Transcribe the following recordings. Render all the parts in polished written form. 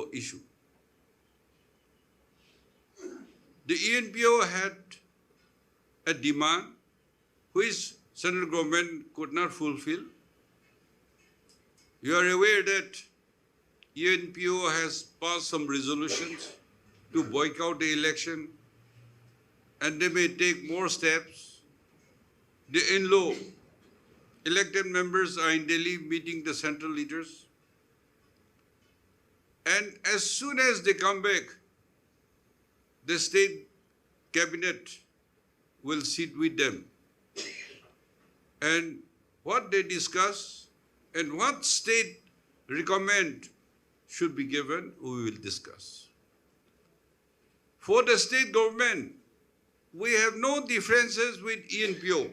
ENPO issue. The ENPO had a demand which central government could not fulfill. You are aware that ENPO has passed some resolutions to boycott the election, and they may take more steps. The Enpo elected members are in Delhi meeting the central leaders. And as soon as they come back, the state cabinet will sit with them. And what they discuss and what state recommend should be given, we will discuss. For the state government, we have no differences with ENPO.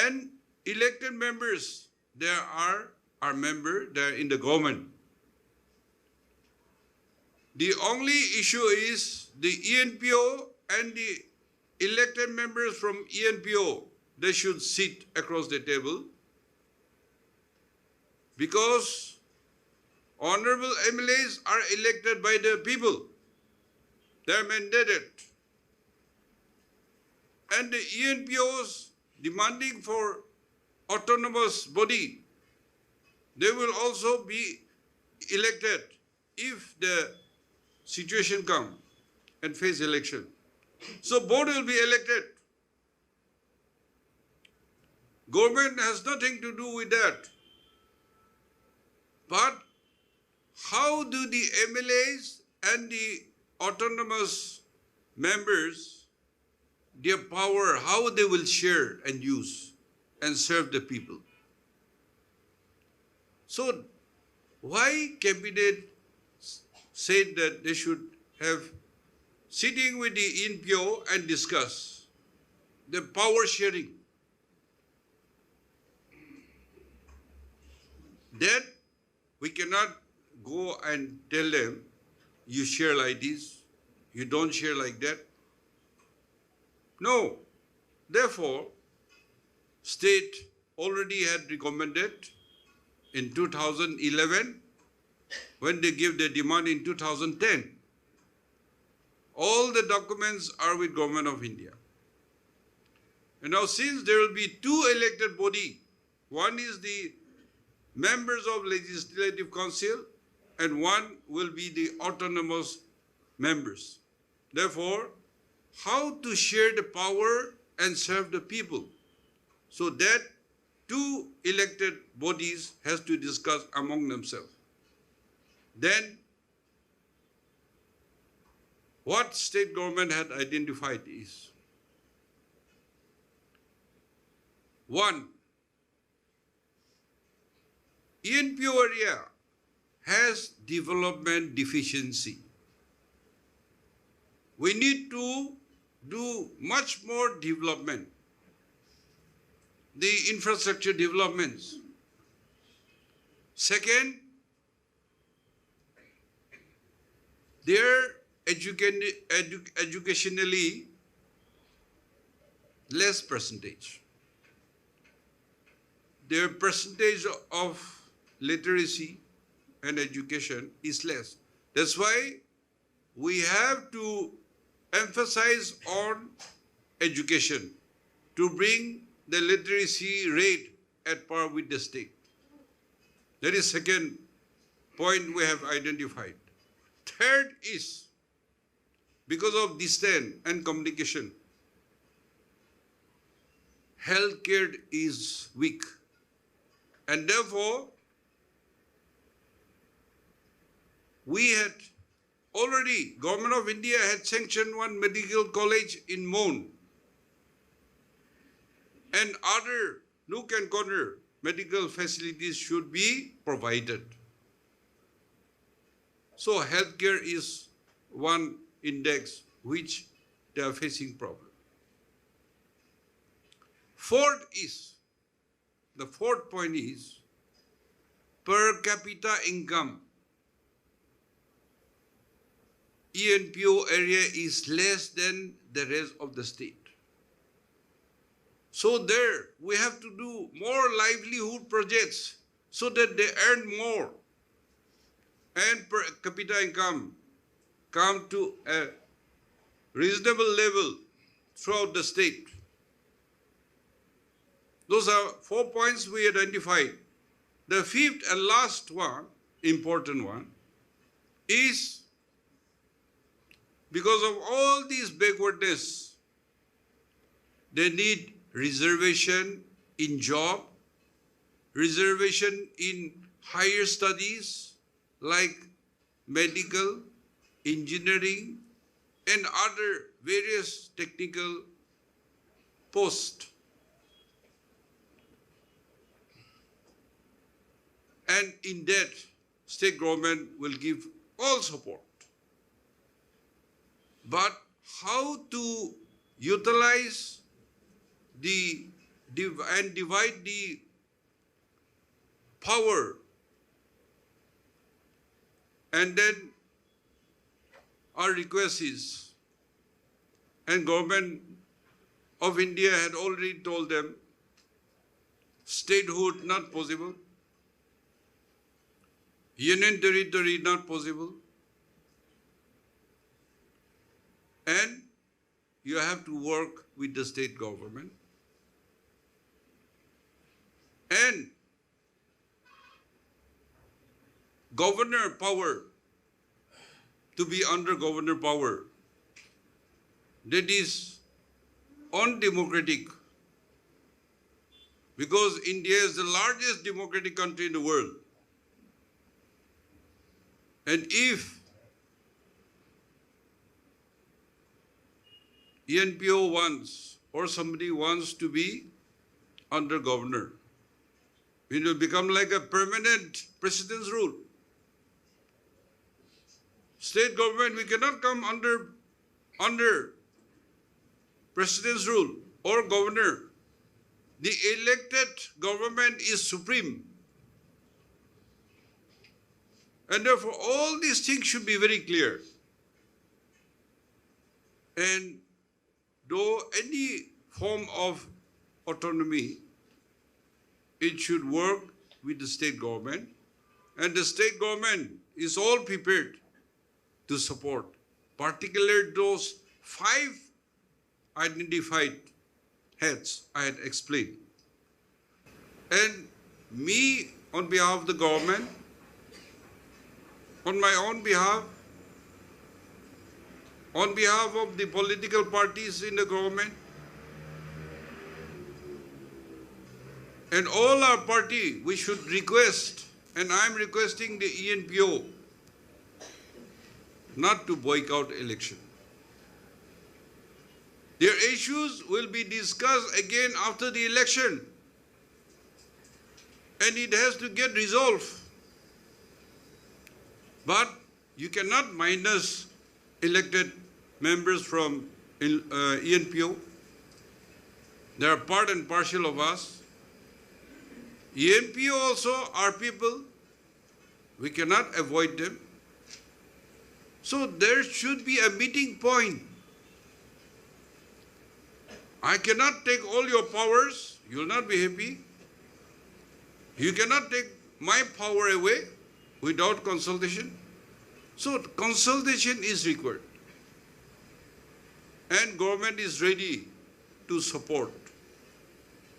And elected members, they are our members, they are in the government. The only issue is the ENPO and the elected members from ENPO, they should sit across the table, because honorable MLAs are elected by the people. They are mandated. And the ENPOs demanding for autonomous body, they will also be elected if the situation comes and face election. So both will be elected. Government has nothing to do with that. But how do the MLAs and the autonomous members, their power, how they will share and use and serve the people? So why cabinet said that they should have sitting with the ENPO and discuss the power sharing? That we cannot go and tell them, you share like this, you don't share like that. No. Therefore, state already had recommended in 2011, when they gave their demand in 2010. All the documents are with Government of India. And now since there will be two elected body, one is the members of Legislative Council and one will be the autonomous members. Therefore, how to share the power and serve the people? So that two elected bodies has to discuss among themselves. Then, what state government had identified is, one, ENPO area has development deficiency. We need to do much more development, the infrastructure developments. Second, they're educationally less percentage. Their percentage of literacy and education is less. That's why we have to emphasize on education to bring the literacy rate at par with the state. That is second point we have identified. Third is, because of distance and communication, healthcare is weak. And therefore, we had already, Government of India had sanctioned one medical college in Mon, and other nook and corner medical facilities should be provided. So healthcare is one index which they are facing problem. The fourth point is per capita income. ENPO area is less than the rest of the state. So there we have to do more livelihood projects so that they earn more. and per capita income come to a reasonable level throughout the state. Those are 4 points we identified. The fifth and last one, important one, is because of all these backwardness, they need reservation in job, reservation in higher studies like medical, engineering, and other various technical posts. And in that, state government will give all support. But how to utilize and divide the power, and then our request is, and government of India had already told them, statehood not possible, union territory not possible, and you have to work with the state government. And governor power to be under governor power, that is undemocratic, because India is the largest democratic country in the world. And if Enpo wants, or somebody wants to be under governor, it will become like a permanent president's rule. State government, we cannot come under president's rule or governor. The elected government is supreme. And therefore, all these things should be very clear. And though any form of autonomy, it should work with the state government, and the state government is all prepared to support, particularly those 5 identified heads I had explained. And me, on behalf of the government, on my own behalf, on behalf of the political parties in the government, and all our party, we should request, and I am requesting the Enpo not to boycott election. Their issues will be discussed again after the election, and it has to get resolved. But you cannot minus elected members from Enpo. They are part and parcel of us. Enpo also are people. We cannot avoid them. So there should be a meeting point. I cannot take all your powers. You will not be happy. You cannot take my power away without consultation. So consultation is required. And government is ready to support.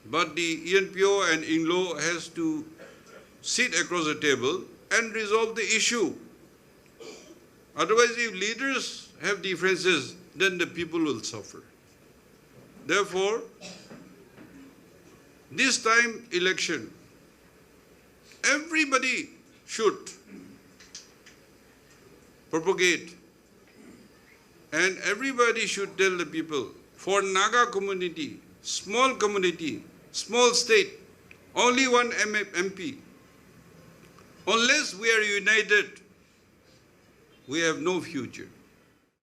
But the Enpo and INGLO has to sit across the table and resolve the issue. Otherwise, if leaders have differences, then the people will suffer. Therefore, this time election, everybody should propagate, and everybody should tell the people, for Naga community, small state, only one MP. Unless we are united, we have no future.